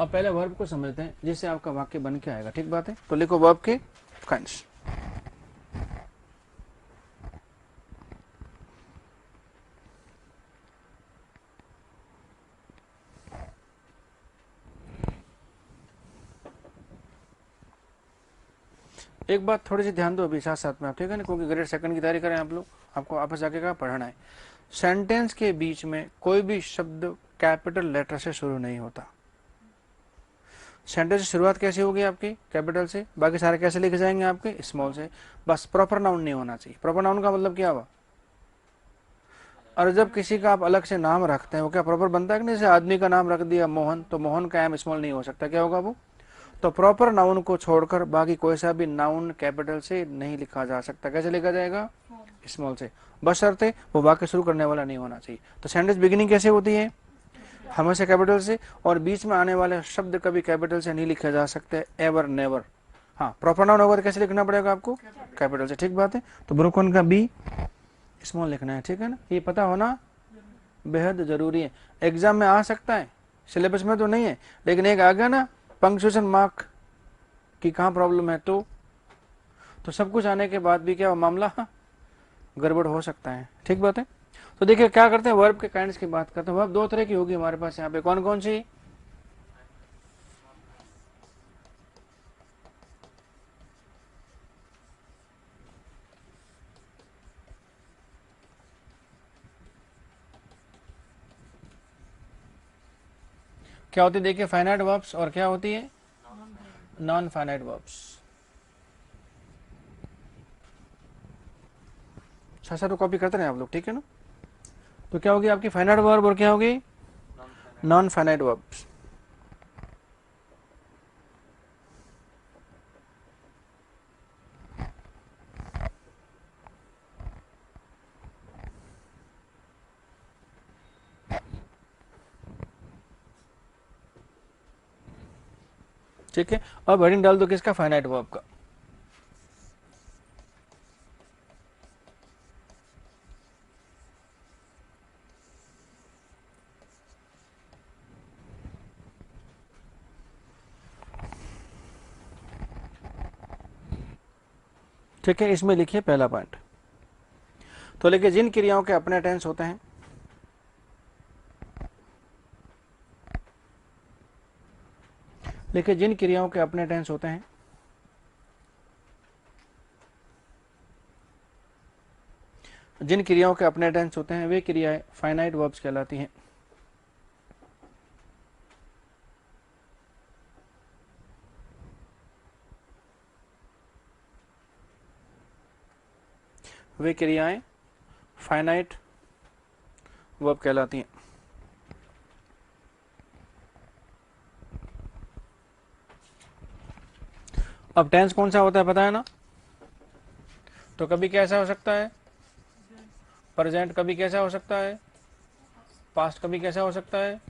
अब पहले वर्ब को समझते हैं जिससे आपका वाक्य बन के आएगा, ठीक बात है। तो लिखो वर्ब के काइंड्स। एक बात थोड़ी सी ध्यान दो अभी साथ साथ में आप, ठीक है ना, क्योंकि ग्रेड सेकंड की तैयारी करें आप लोग, आपको वापस जाके क्या पढ़ना है। सेंटेंस के बीच में कोई भी शब्द कैपिटल लेटर से शुरू नहीं होता। सेंटेंस की शुरुआत कैसे होगी आपकी? कैपिटल से, बाकी सारे कैसे लिखे जाएंगे आपके? स्मॉल से। बस प्रॉपर नाउन नहीं होना चाहिए। प्रॉपर नाउन का मतलब क्या हुआ? और जब किसी का आप अलग से नाम रखते हैं वो क्या प्रॉपर बनता है कि नहीं? जैसे आदमी का नाम रख दिया मोहन, तो मोहन का एम स्मॉल नहीं हो सकता, क्या होगा वो? तो प्रॉपर नाउन को छोड़कर बाकी कोई सा भी नाउन कैपिटल से नहीं लिखा जा सकता। कैसे लिखा जाएगा? स्मॉल से। बशर्ते वो वाक्य शुरू करने वाला नहीं होना चाहिए। तो सेंटेंस बिगिनिंग कैसे होती है? हमेशा कैपिटल से, और बीच में आने वाले शब्द कभी कैपिटल से नहीं लिखे जा सकते, एवर नेवर। हाँ, प्रॉपर नाउन होगा तो कैसे लिखना पड़ेगा आपको? कैपिटल से, ठीक बात है। तो ब्रोकन का बी स्मॉल लिखना है, ठीक है ना, ये पता होना बेहद जरूरी है। एग्जाम में आ सकता है, सिलेबस में तो नहीं है, लेकिन एक आ गया ना पंक्चुएशन मार्क की कहाँ प्रॉब्लम है, तो सब कुछ आने के बाद भी क्या मामला गड़बड़ हो सकता है, ठीक बात है। तो देखिए क्या करते हैं, वर्ब के काइंड्स की बात करते हैं। वर्ब दो तरह की होगी हमारे पास यहाँ पे, कौन कौन सी? क्या होती है देखिए, फाइनाइट वर्ब्स, और क्या होती है? Non finite verbs. अच्छा तो कॉपी करते रहे आप लोग, ठीक है ना। तो क्या होगी आपकी? फाइनाइट वर्ब, और क्या होगी? Non finite verbs. ठीक है, अब हेडिंग डाल दो किसका? फाइनाइट वर्ब का। ठीक है, इसमें लिखिए पहला पॉइंट। तो लेकिन जिन क्रियाओं के अपने टेंस होते हैं, देखिए जिन क्रियाओं के अपने टेंस होते हैं, जिन क्रियाओं के अपने टेंस होते हैं वे क्रियाएं फाइनाइट वर्ब्स कहलाती हैं। वे क्रियाएं फाइनाइट वर्ब कहलाती हैं। अब टेंस कौन सा होता है पता है ना? तो कभी कैसा हो सकता है? प्रेजेंट। कभी कैसा हो सकता है? पास्ट। कभी कैसा हो सकता है?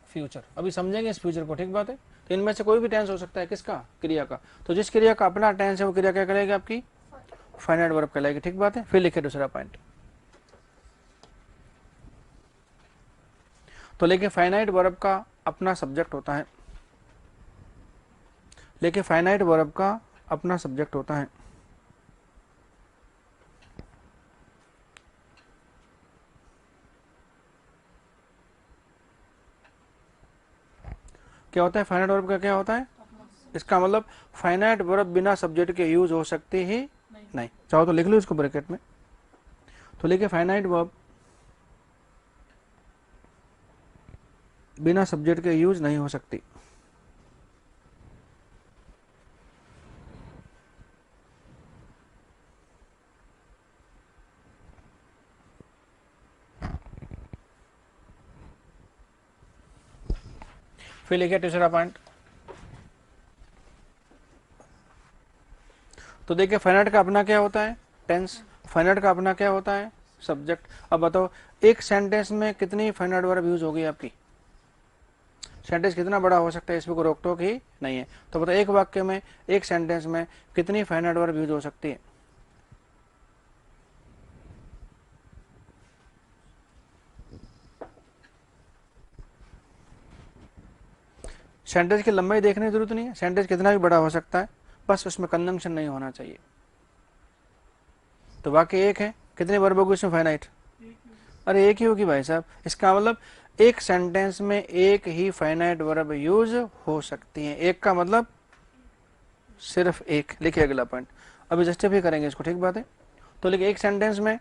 फ्यूचर। अभी समझेंगे इस फ्यूचर को, ठीक बात है। तो इनमें से कोई भी टेंस हो सकता है, किसका? क्रिया का। तो जिस क्रिया का अपना टेंस है वो क्रिया क्या करेगी आपकी? फाइनाइट वर्ब कहलाएगी, ठीक बात है। फिर लिखे दूसरा पॉइंट। तो लेकिन फाइनाइट वर्ब का अपना सब्जेक्ट होता है, लेकिन फाइनाइट वर्ब का अपना सब्जेक्ट होता है। क्या होता है फाइनाइट वर्ब का? क्या होता है? इसका मतलब फाइनाइट वर्ब बिना सब्जेक्ट के यूज हो सकती ही नहीं। चाहो तो लिख लो इसको ब्रैकेट में। तो लिखे फाइनाइट वर्ब बिना सब्जेक्ट के यूज नहीं हो सकती। फिर लिखे तीसरा पॉइंट। तो देखिए फाइनाइट का अपना क्या होता है? टेंस। फाइनाइट का अपना क्या होता है? सब्जेक्ट। अब बताओ एक सेंटेंस में कितनी फाइनाइट वर्ब यूज होगी आपकी? सेंटेंस कितना बड़ा हो सकता है, इसमें कोई रोक टोक ही नहीं है। तो बताओ एक वाक्य में, एक सेंटेंस में कितनी फाइनाइट वर्ब यूज हो सकती है? सेंटेंस की लंबाई देखने की जरूरत नहीं है, सेंटेंस कितना भी बड़ा हो सकता है, बस उसमें कंजंक्शन नहीं होना चाहिए। तो वाक्य एक है, कितने वर्ब होगी इसमें फाइनाइट? अरे एक ही होगी भाई साहब। इसका मतलब एक सेंटेंस में एक ही फाइनाइट वर्ब यूज हो सकती है। एक का मतलब सिर्फ एक। लिखिए अगला पॉइंट, अभी जस्टिफाई करेंगे इसको, ठीक बात है। तो लिखिए एक सेंटेंस में,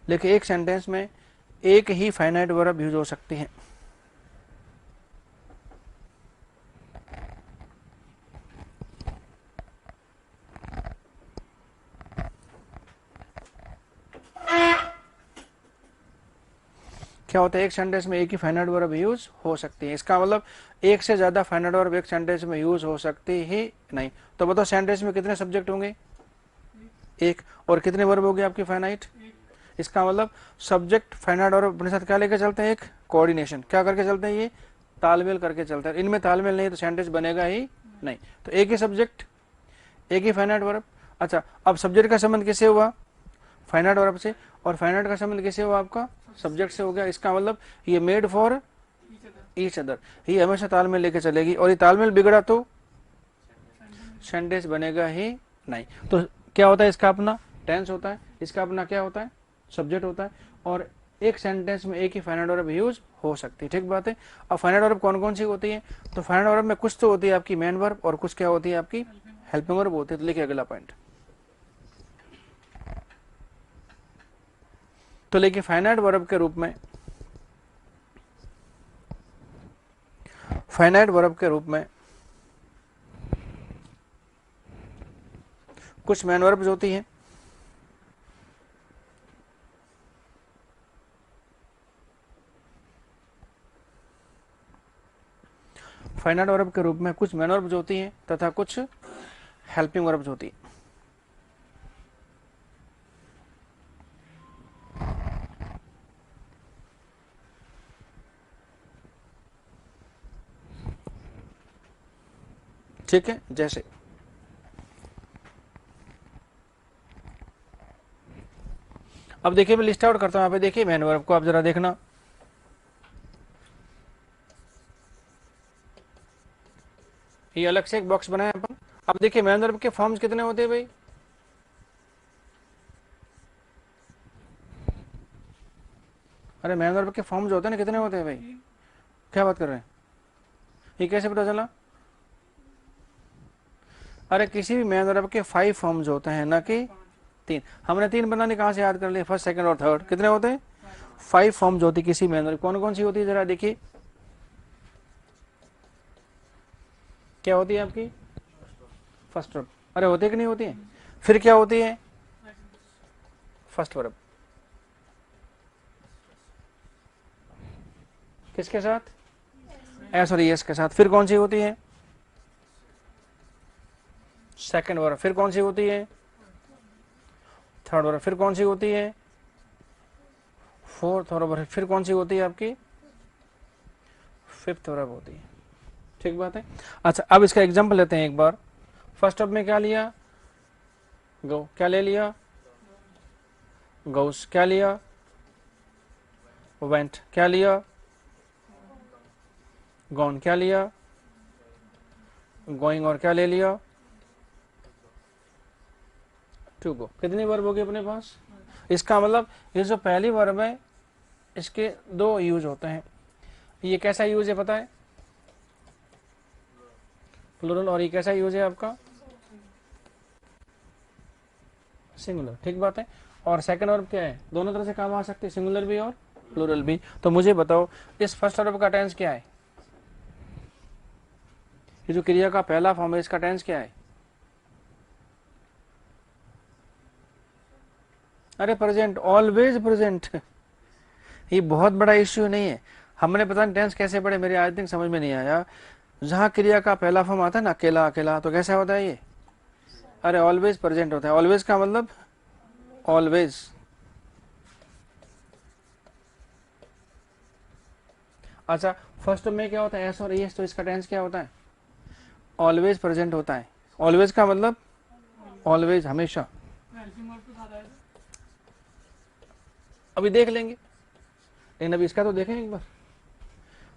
लिखिए एक सेंटेंस में एक ही फाइनाइट वर्ब यूज हो सकती है। क्या होता है, एक सेंटेंस में एक ही फाइनाइट वर्ब यूज हो सकती है। इसका मतलब एक से ज्यादा फाइनाइट वर्ब एक सेंटेंस में यूज हो सकती ही नहीं। तो बताओ सेंटेंस में कितने सब्जेक्ट होंगे? एक। और कितने वर्ब होंगे आपके फाइनाइट? इसका मतलब सब्जेक्ट फाइनाइट वर्ब अपने साथ क्या लेकर चलते हैं? एक कोऑर्डिनेशन। क्या करके चलते हैं? ये तालमेल करके चलते हैं। इनमें तालमेल नहीं तो सेंटेंस बनेगा ही नहीं। तो एक ही सब्जेक्ट, एक ही फाइनाइट वर्ब। अच्छा, अब सब्जेक्ट का संबंध किससे हुआ? फाइनाइट वर्ब से। और फाइनाइट का संबंध किससे हुआ? आपका सब्जेक्ट से हो गया। इसका मतलब ये मेड फॉर ईच अदर, ये हमेशा तालमेल लेके चलेगी। और ये तालमेल बिगड़ा तो सेंटेंस बनेगा ही नहीं। तो क्या होता है इसका अपना टेंस होता है, इसका अपना क्या होता है? सब्जेक्ट होता है। और एक सेंटेंस में एक ही फाइनाइट वर्ब यूज हो सकती है, ठीक बात है। अब फाइनाइट वर्ब कौन कौन सी होती है? तो फाइनाइट वर्ब में कुछ तो होती है आपकी मेन वर्ब और कुछ क्या होती है आपकी हेल्पिंग वर्ब होती है। तो लिखिए अगला पॉइंट। तो लेकिन फाइनाइट वर्ब के रूप में, फाइनाइट वर्ब के रूप में कुछ मेन वर्ब्स होती हैं, फाइनाइट वर्ब के रूप में कुछ मेन वर्ब्स होती हैं तथा कुछ हेल्पिंग वर्ब्स होती हैं। ठीक है, जैसे अब देखिए मैं लिस्ट आउट करता हूं। यहाँ पे देखिए मेन वर्ब को आप जरा देखना। ये अलग से एक बॉक्स बनाया अपन। अब देखिए मेन वर्ब के फॉर्म्स कितने होते हैं भाई? अरे मेन वर्ब के फॉर्म्स होते हैं ना, कितने होते हैं भाई? क्या बात कर रहे हैं? ये कैसे पता चला? अरे किसी भी मेन वर्ब के 5 फॉर्म्स होते हैं, ना कि 3। हमने 3 बनाने कहां से याद कर लिए? फर्स्ट, सेकंड और थर्ड। कितने होते हैं? 5 फॉर्म्स होती किसी मेन वर्ब। कौन कौन सी होती है जरा देखिए? क्या होती है आपकी? First verb. अरे होती है कि नहीं होती है? फिर क्या होती है? First verb. किसके साथ? एस और एस के साथ। फिर कौन सी होती है? Second verb. फिर कौन सी होती है? Third verb. फिर कौन सी होती है? Fourth verb. फिर कौन सी होती है आपकी? फिफ्थ वर्ब होती है, ठीक बात है। अच्छा, अब इसका एग्जांपल लेते हैं एक बार। फर्स्ट वर्ब में क्या लिया? गो। क्या ले लिया? गोस। क्या लिया? वेंट। क्या लिया? गॉन। क्या लिया? गोइंग। और क्या ले लिया? To go. कितनी वर्ब होगी अपने पास? इसका मतलब ये जो पहली वर्ब है इसके 2 यूज होते हैं। ये कैसा यूज है पता है? प्लूरल। और ये कैसा यूज है आपका? सिंगुलर, ठीक बात है। और सेकंड वर्ब क्या है? दोनों तरह से काम आ सकते हैं, सिंगुलर भी और प्लूरल भी। तो मुझे बताओ इस फर्स्ट वर्ब का टेंस क्या है? ये जो क्रिया का पहला फॉर्म है इसका टेंस क्या है? अरे प्रेजेंट, ऑलवेज प्रेजेंट। ये बहुत बड़ा इश्यू नहीं है। हमने पता नहीं टेंस कैसे पढ़े, मेरे आज तक समझ में नहीं आया। जहां क्रिया का पहला फॉर्म आता है ना, अकेला अकेला, तो कैसा होता है ये? अरे ऑलवेज प्रेजेंट होता है। ऑलवेज का मतलब ऑलवेज। अच्छा, फर्स्ट में क्या होता है? एस और एस। तो इसका टेंस क्या होता है? ऑलवेज प्रेजेंट होता है। ऑलवेज का मतलब ऑलवेज, हमेशा। अभी देख लेंगे। लेकिन अभी इसका तो देखें एक बार।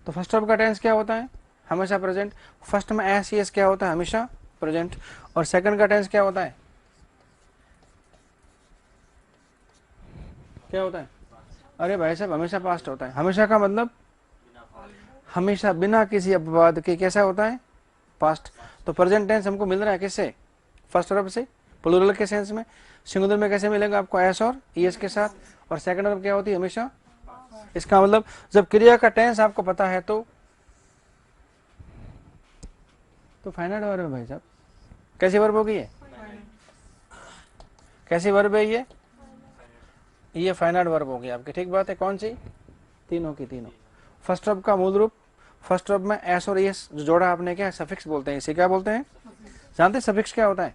तो फर्स्ट वर्ब का टेंस क्या होता है? हमेशा प्रेजेंट। फर्स्ट में एस यस क्या होता है? हमेशा प्रेजेंट। और सेकंड का टेंस क्या होता है? क्या होता है? अरे भाई साहब, हमेशा पास्ट होता है। हमेशा का मतलब हमेशा बिना किसी अपवाद के कैसा होता है? पास्ट। तो प्रेजेंट टेंस हमको मिल रहा है किससे? फर्स्ट वर्ब से, प्लूरल के सेंस में। सिंगुलर में कैसे मिलेगा आपको? एस और ईएस के साथ। और सेकंड वर्ब क्या होती है? हमेशा। इसका मतलब जब क्रिया का टेंस आपको पता है तो फाइनाइट वर्ब है भाई साहब। कैसी वर्ब होगी ये? कैसी वर्ब है ये फाइनाइट वर्ब होगी आपकी। ठीक बात है। कौन सी? तीनों की तीनों। फर्स्ट वर्ब का मूल रूप, फर्स्ट वर्ब में एस और एस जो जोड़ा आपने, क्या सफिक्स बोलते हैं। इसे क्या बोलते हैं? जानते हैं सफिक्स क्या होता है?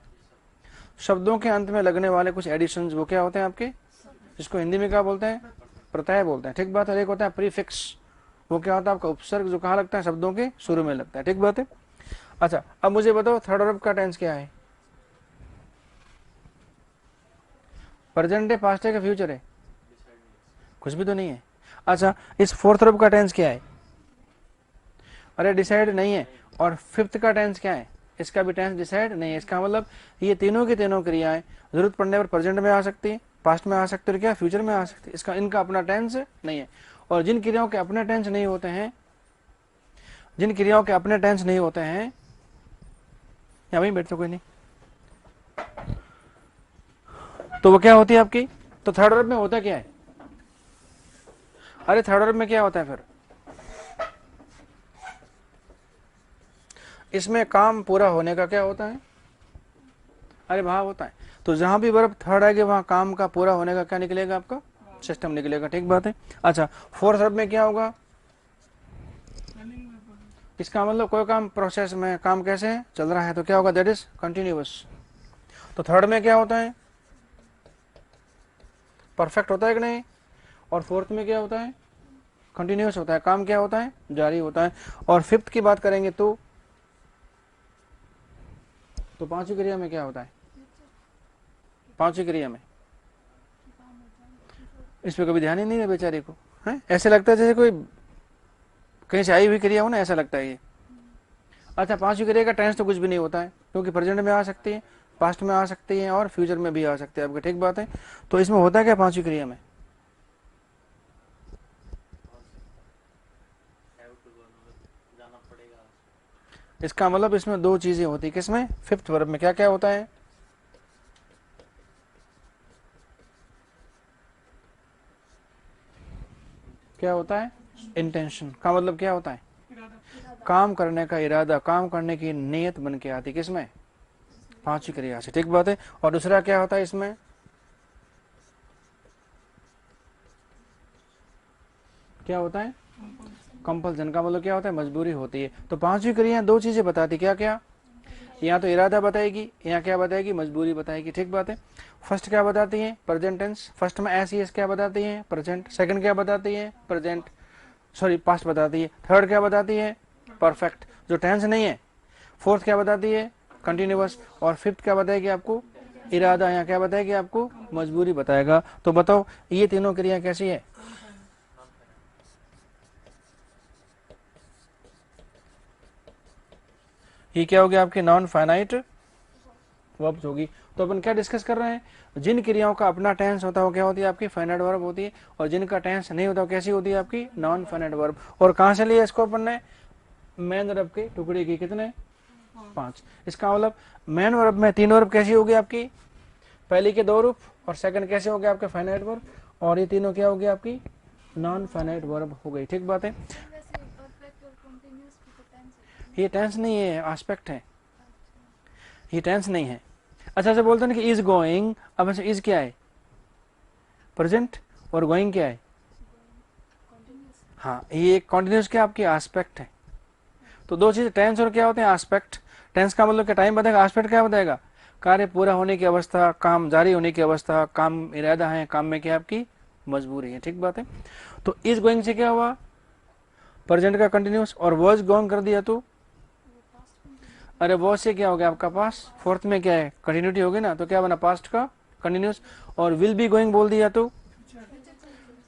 शब्दों के अंत में लगने वाले कुछ एडिशन, वो क्या होते हैं आपके? जिसको हिंदी में क्या बोलते हैं? प्रत्यय बोलते हैं। ठीक बात है। एक होता है प्रीफिक्स, वो क्या होता है आपका? उपसर्ग, जो कहाँ लगता है? शब्दों के शुरू में लगता है। ठीक बात है। अच्छा, अब मुझे बताओ थर्ड वर्ब का टेंस क्या है? प्रेजेंट है, पास्ट है, क्या फ्यूचर है? कुछ भी तो नहीं है। अच्छा, इस फोर्थ वर्ब का टेंस क्या है? अरे डिसाइड नहीं है। और फिफ्थ का टेंस क्या है? इसका भी टेंस डिसाइड नहीं है। इसका मतलब ये तीनों की तीनों क्रियाएं जरूरत पड़ने पर प्रेजेंट में आ सकती है, पास्ट में आ सकती है, और क्या फ्यूचर में आ सकती है। इसका इनका अपना टेंस नहीं है। और जिन क्रियाओं के अपने टेंस नहीं होते हैं, जिन क्रियाओं के अपने टेंस नहीं होते हैं, या वहीं बैठते कोई नहीं, तो वो क्या होती है आपकी? तो थर्ड वर्ब में होता क्या है? अरे थर्ड वर्ब में क्या होता है फिर? इसमें काम पूरा होने का क्या होता है? अरे भाव होता है। तो जहां भी वर्ब थर्ड आएगा वहां काम का पूरा होने का क्या निकलेगा? आपका सिस्टम निकलेगा। ठीक बात है। अच्छा, फोर्थ वर्ब में क्या होगा? इसका मतलब कोई काम प्रोसेस में, काम कैसे चल रहा है, तो क्या होगा? That is continuous. तो थर्ड में क्या होता है? परफेक्ट होता है कि नहीं? और फोर्थ में क्या होता है? कंटिन्यूअस होता है। काम क्या होता है? जारी होता है। और फिफ्थ की बात करेंगे तो पांचवी क्रिया में क्या होता है? पांचवी क्रिया में इस पे कभी ध्यान ही नहीं है बेचारे को, है? ऐसे लगता है जैसे कोई कहीं से आई हुई क्रिया हो ना, ऐसा लगता है ये। अच्छा, पांचवी क्रिया का टेंस तो कुछ भी नहीं होता है, क्योंकि प्रेजेंट में आ सकती है, पास्ट में आ सकती है, और फ्यूचर में भी आ सकती है आपके। ठीक बात है। तो इसमें होता है क्या पांचवी क्रिया में? इसका मतलब इसमें दो चीजें होती है। किसमें? फिफ्थ वर्ब में क्या क्या होता है? क्या होता है? इंटेंशन। का मतलब क्या होता है? काम करने का इरादा, काम करने की नीयत बन के आती। किसमें? पांचवी क्रिया से। ठीक बात है। और दूसरा क्या होता है इसमें? क्या होता है? कंपल्सन। का मतलब क्या होता है? मजबूरी होती है। तो पांचवी क्रिया दो चीजें बताती। क्या क्या? या तो इरादा बताएगी, या क्या बताएगी? मजबूरी बताएगी। ठीक बात है। फर्स्ट क्या बताती है? Present tense. फर्स्ट में एस यस क्या बताती है? प्रेजेंट। सेकंड क्या बताती है? प्रेजेंट, सॉरी पास्ट बताती है। थर्ड क्या बताती है? परफेक्ट, जो टेंस नहीं है। फोर्थ क्या बताती है? कंटिन्यूअस। और फिफ्थ क्या बताएगी आपको? इरादा। यहाँ क्या बताएगी आपको? मजबूरी बताएगा। तो बताओ ये तीनों क्रिया कैसी है? ये क्या होगी आपकी? नॉन फाइनाइट वर्ब्स होगी। तो अपन क्या डिस्कस कर रहे हैं? जिन क्रियाओं का अपना टेंस होता है वो क्या होती है आपकी? फाइनाइट वर्ब होती है। और जिनका टेंस नहीं होता वो कैसी होती है आपकी? Non finite verb. और कहां से लिया इसको अपन ने? मेन वर्ब के टुकड़े की। कितने? 5। इसका मतलब मेन वर्ब में तीन वर्ब कैसी होगी आपकी? पहली के दो रूप, और सेकंड कैसे हो गया आपके? Finite verb. और ये तीनों क्या होगी आपकी? नॉन फाइनाइट वर्ब हो गई। ठीक बात है। ये टेंस नहीं है, एस्पेक्ट है। ये टेंस नहीं है। अच्छा से बोलते हैं कि इज गोइंग। अब ऐसे इज क्या है? प्रेजेंट। और गोइंग क्या है? हाँ, ये कॉन्टिन्यूस क्या आपकी? एस्पेक्ट है। तो दो चीज, टेंस और क्या होते हैं? एस्पेक्ट। टेंस का मतलब क्या? टाइम बताएगा। एस्पेक्ट क्या बताएगा? कार्य पूरा होने की अवस्था, काम जारी होने की अवस्था, काम इरादा है, काम में क्या आपकी? मजबूरी है। ठीक बात है। तो इज गोइंग से क्या हुआ? प्रेजेंट का कंटिन्यूस। और वॉज गोइंग कर दिया तो अरे वॉज से क्या हो गया आपका? पास। फोर्थ में क्या है? कंटिन्यूटी होगी ना, तो क्या बना? पास्ट का कंटिन्यूस। और विल बी गोइंग बोल दिया तो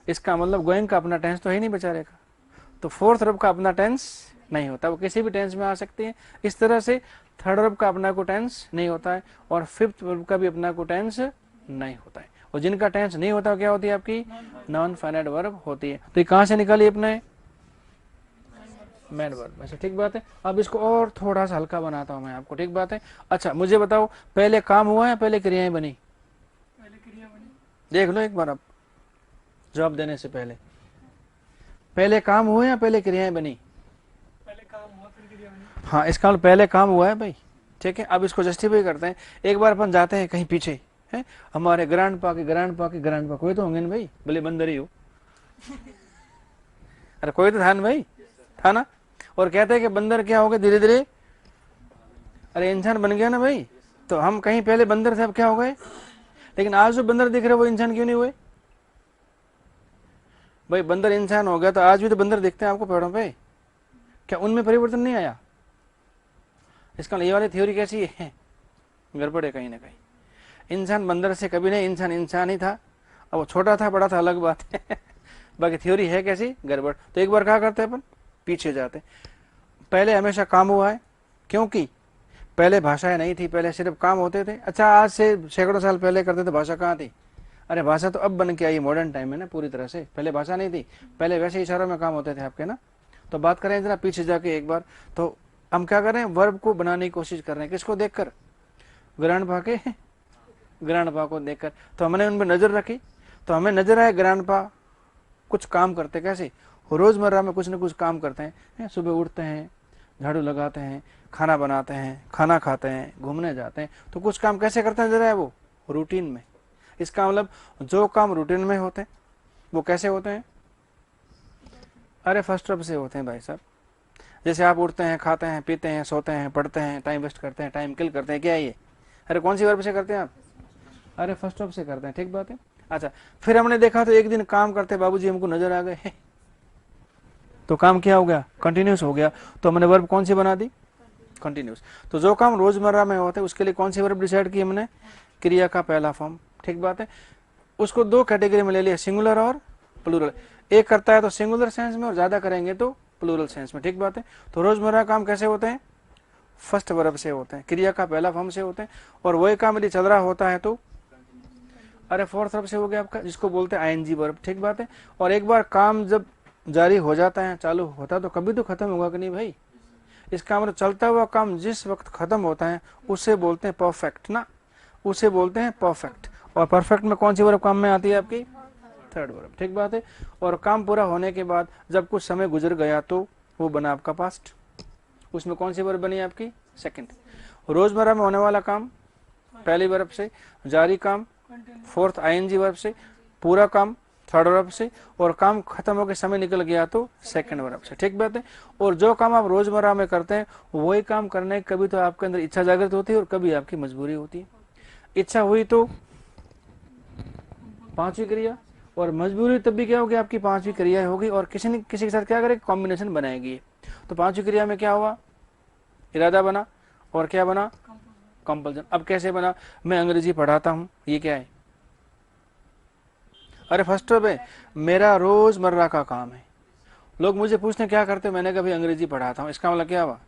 इसका मतलब गोइंग का अपना टेंस तो है नहीं बेचारे का, तो फोर्थ वर्ब का अपना टेंस नहीं होता, वो किसी भी टेंस में आ सकती है। इस तरह से थर्ड वर्ब का अपना को टेंस नहीं होता है और फिफ्थ वर्ब का भी अपना को टेंस नहीं होता है। और जिनका टेंस नहीं होता क्या होती है आपकी? नॉन फाइनाइट वर्ब होती है। तो ये कहां से निकाली अपने? मेन वर्ब में से। ठीक बात है। अब इसको और थोड़ा सा हल्का बनाता हूं मैं आपको। ठीक बात है। अच्छा मुझे बताओ, पहले काम हुआ है पहले क्रियाएं बनी? पहले क्रिया बनी। देख लो एक बार आप, जवाब देने से पहले, पहले काम हुए या पहले क्रियाएं बनी? पहले काम हुआ फिर क्रिया बनी। हाँ, इसका मतलब पहले काम हुआ है भाई। ठीक है, अब इसको जस्टिफाई करते हैं। एक बार अपन जाते हैं कहीं पीछे, है हमारे ग्रैंड पा के ग्रैंड पा के ग्रैंड पा, कोई तो होंगे ना भाई, भले बंदर ही हो अरे कोई तो था ना भाई, था ना। और कहते हैं कि बंदर क्या हो गए धीरे धीरे, अरे इंसान बन गया ना भाई। तो हम कहीं पहले बंदर थे, अब क्या हो गए? लेकिन आज जो बंदर दिख रहे वो इंसान क्यों नहीं हुए भाई? बंदर इंसान हो गया तो आज भी तो बंदर दिखते हैं आपको पेड़ों पे, क्या उनमें परिवर्तन नहीं आया? इसका ये वाली थ्योरी कैसी है? गड़बड़ है कहीं ना कहीं। इंसान बंदर से कभी नहीं, इंसान इंसान ही था। अब वो छोटा था बड़ा था अलग बात है बाकी थ्योरी है कैसी? गड़बड़। तो एक बार क्या करते हैं अपन, पीछे जाते। पहले हमेशा काम हुआ है, क्योंकि पहले भाषाएं नहीं थी, पहले सिर्फ काम होते थे। अच्छा आज से सैकड़ों साल पहले करते थे, भाषा कहाँ थी? अरे भाषा तो अब बन के आई मॉडर्न टाइम में ना पूरी तरह से, पहले भाषा नहीं थी, पहले वैसे इशारों में काम होते थे आपके ना। तो बात करें जरा पीछे जाके एक बार, तो हम क्या कर रहे हैं? वर्ब को बनाने की कोशिश कर रहे हैं। किसको देखकर? ग्रैंडपा के ग्रैंडपा को देखकर। तो हमने उन पर नजर रखी, तो हमें नजर आया ग्रैंडपा कुछ काम करते। कैसे? रोजमर्रा में कुछ न कुछ काम करते हैं। सुबह उठते हैं, झाड़ू लगाते हैं, खाना बनाते हैं, खाना खाते हैं, घूमने जाते हैं। तो कुछ काम कैसे करते हैं नजर आया? वो रूटीन में। इसका मतलब जो काम रूटीन में होते हैं वो कैसे होते हैं? अरे फर्स्ट वर्ब से होते हैं भाई साहब। जैसे आप उठते हैं, खाते हैं, पीते हैं, सोते हैं, पढ़ते हैं, टाइम वेस्ट करते हैं, टाइम किल करते हैं, क्या है ये? अरे कौन सी वर्ब से करते हैं आप? अरे फर्स्ट वर्ब से करते हैं। ठीक बात है। अच्छा फिर हमने देखा तो एक दिन काम करते बाबूजी हमको नजर आ गए तो काम क्या हो गया? कंटिन्यूस हो गया। तो हमने वर्ब कौन सी बना दी? कंटिन्यूस। तो जो काम रोजमर्रा में होते हैं उसके लिए कौन सी वर्ब डिसाइड की हमने? क्रिया का पहला फॉर्म। ठीक बात है। उसको दो कैटेगरी में ले लिया, सिंगुलर और प्लूरल। एक करता है तो सिंगुलर सेंस में और ज्यादा करेंगे तो प्लूरल सेंस में। ठीक बात है। तो रोजमर्रा काम कैसे होते हैं? फर्स्ट वर्ब से होते हैं, क्रिया का पहला फॉर्म से होते हैं। और वही काम यदि चल रहा होता है तो अरे फोर्थ वर्ब से हो गया आपका, जिसको बोलते हैं आईएनजी वर्ब। ठीक बात है। और एक बार काम जब जारी हो जाता है, चालू होता है, तो कभी तो खत्म होगा कि नहीं भाई? इसका मतलब चलता हुआ काम जिस वक्त खत्म होता है उसे बोलते हैं परफेक्ट ना, उसे बोलते हैं परफेक्ट। और परफेक्ट में कौन सी वर्ब काम में आती है आपकी? Third verb. ठीक बात है। और काम पूरा होने के बाद जब कुछ समय गुजर गया तो वो बना आपका पास्ट, उसमें कौन सी वर्ब बनी आपकी? सेकंड। रोजमर्रा में होने वाला काम पहली वर्ब से, जारी काम फोर्थ आईएनजी वर्ब से, पूरा काम थर्ड वर्ब से, और काम खत्म होकर समय निकल गया तो सेकंड वर्ब से। ठीक बात है। और जो काम आप रोजमर्रा में करते हैं वही काम करने की कभी तो आपके अंदर इच्छा जागृत होती है और कभी आपकी मजबूरी होती है। इच्छा हुई तो पांचवी क्रिया, और मजबूरी तब भी क्या होगी? आपकी पांचवी क्रिया होगी, और किसी न किसी के साथ क्या करेगी? कॉम्बिनेशन बनाएगी। तो पांचवी क्रिया में क्या हुआ? इरादा बना, और क्या बना? कंपल्सन। अब कैसे बना? मैं अंग्रेजी पढ़ाता हूं, ये क्या है? अरे फर्स्ट वर्ब है, मेरा रोजमर्रा का काम है। लोग मुझे पूछते हैं क्या करते हो, मैंने कभी अंग्रेजी पढ़ाता हूं। इसका मतलब क्या हुआ?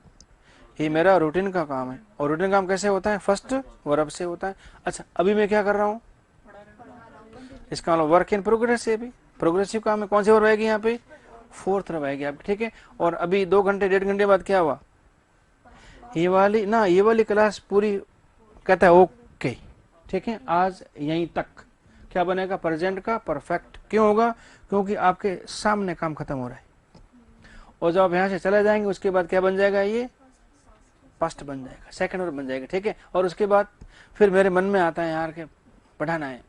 ये मेरा रूटीन का काम है। और रूटीन काम कैसे होता है? फर्स्ट वर्ब से होता है। अच्छा अभी मैं क्या कर रहा हूँ? इसका मतलब वर्क इन प्रोग्रेस है, भी प्रोग्रेसिव काम है। कौन सी वर्ब आएगी यहाँ पे? फोर्थ वर्ब आएगी आपकी। ठीक है। और अभी 2 घंटे 1.5 घंटे बाद क्या हुआ? ये वाली ना, ये वाली क्लास पूरी, कहता है ओके। ठीक है। आज यहीं तक क्या बनेगा? प्रेजेंट का परफेक्ट। क्यों होगा? क्योंकि आपके सामने काम खत्म हो रहा है। और जब आप यहां से चले जाएंगे उसके बाद क्या बन जाएगा? ये पास्ट बन जाएगा, सेकंड वर्ब बन जाएगा। ठीक है। और उसके बाद फिर मेरे मन में आता है यार के पढ़ाना है,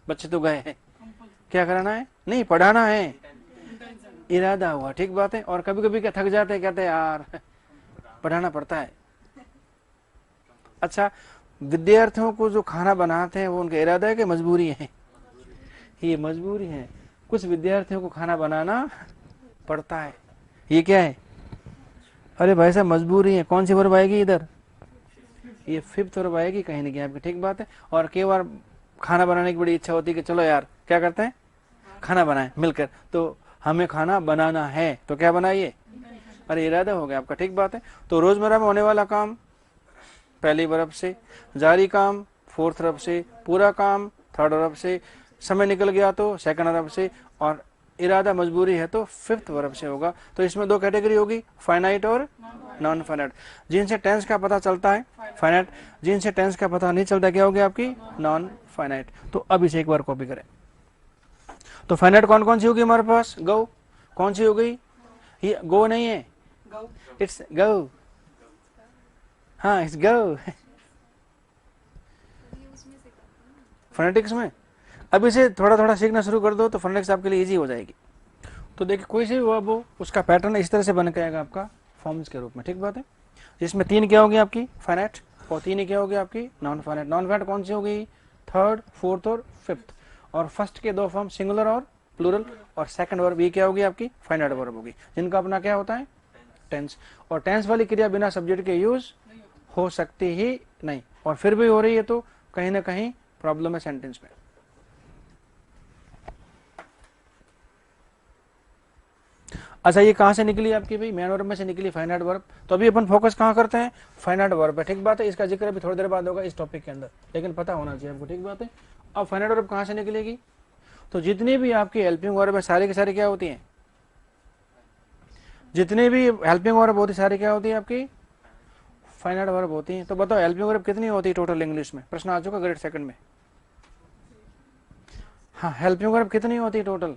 बच्चे तो गए हैं, क्या कराना है? नहीं पढ़ाना है, इरादा हुआ। ठीक बात है। और कभी कभी क्या थक जाते हैं, कहते हैं यार पढ़ाना पड़ता है। अच्छा विद्यार्थियों को जो खाना बनाते हैं वो उनका इरादा है कि मजबूरी है? ये मजबूरी है। कुछ विद्यार्थियों को खाना बनाना पड़ता है, ये क्या है? अरे भाई साहब मजबूरी है। कौन सी वर्ब आएगी इधर? ये फिफ्थ वर्ब आएगी कहीं ना कहीं आपकी। ठीक बात है। और कई बार खाना बनाने की बड़ी इच्छा होती है कि चलो यार क्या करते हैं, खाना बनाए मिलकर, तो हमें खाना बनाना है, तो क्या बनाइए, अरे इरादा हो गया आपका, ठीक बात है। तो रोजमर्रा में होने वाला काम पहली वर्ब से, जारी काम फोर्थ वर्ब से, पूरा काम थर्ड वर्ब से, समय निकल गया तो सेकंड वर्ब से, और इरादा मजबूरी है तो फिफ्थ वर्ब से होगा। तो इसमें दो कैटेगरी होगी, फाइनाइट और नॉन फाइनाइट। जिनसे टेंस का पता चलता है फाइनाइट, जिनसे टेंस का पता नहीं चलता क्या होगी आपकी, नॉन फाइनाइट। तो अब इसे एक बार कॉपी करें। तो फाइनाइट कौन कौन सी होगी हमारे पास, गो, कौन सी हो गई, ये गो नहीं है, गौ इट्स गो, हाँ इट्स गो फोनेटिक्स में। अब इसे थोड़ा थोड़ा सीखना शुरू कर दो तो फोनेटिक्स आपके लिए इजी हो जाएगी। तो देखिए कोई से भी वर्ब हो उसका पैटर्न इस तरह से बन के आएगा आपका फॉर्म्स के रूप में, ठीक बात है। जिसमें तीन क्या होगी आपकी फाइनाइट, और तीन ही क्या होगी आपकी नॉन फाइनाइट। नॉन फाइनाइट कौन सी हो गई, थर्ड फोर्थ और फिफ्थ, और फर्स्ट के दो फॉर्म सिंगुलर और प्लूरल, और सेकंड वर्ब ये क्या होगी आपकी फाइनाइट वर्ब होगी, जिनका अपना क्या होता है टेंस। और टेंस वाली क्रिया बिना सब्जेक्ट के यूज हो सकती ही नहीं, और फिर भी हो रही है तो कहीं ना कहीं प्रॉब्लम है सेंटेंस में। अच्छा ये कहां से निकली आपकी भाई, मेन वर्ब में से निकली फाइनाइट वर्ब। तो अभी अपन फोकस कहां करते हैं, फाइनाइट वर्ब पे, ठीक बात है। इसका जिक्र अभी थोड़ी देर बाद होगा इस टॉपिक के अंदर, लेकिन पता होना चाहिए आपको, ठीक बात है। अब फाइनाइट वर्ब कहां से निकलेगी, तो जितनी भी आपकी हेल्पिंग वर्ब है सारी की सारी क्या होती है, जितनी भी हेल्पिंग वर्ब होती है सारी क्या होती है आपकी फाइनाइट वर्ब होती है। तो बताओ हेल्पिंग वर्ब कितनी होती है टोटल इंग्लिश में, प्रश्न आ चुका ग्रेड सेकंड में। हाँ हेल्पिंग वर्ब कितनी होती है टोटल,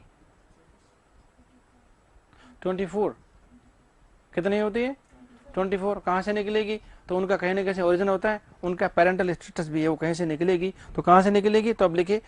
24। कितनी होती है 24। कहाँ से निकलेगी, तो उनका कहीं ना कहीं ओरिजिन होता है, उनका पेरेंटल स्टेटस भी है वो कहीं से निकलेगी। तो कहाँ से निकलेगी, तो अब लिखिए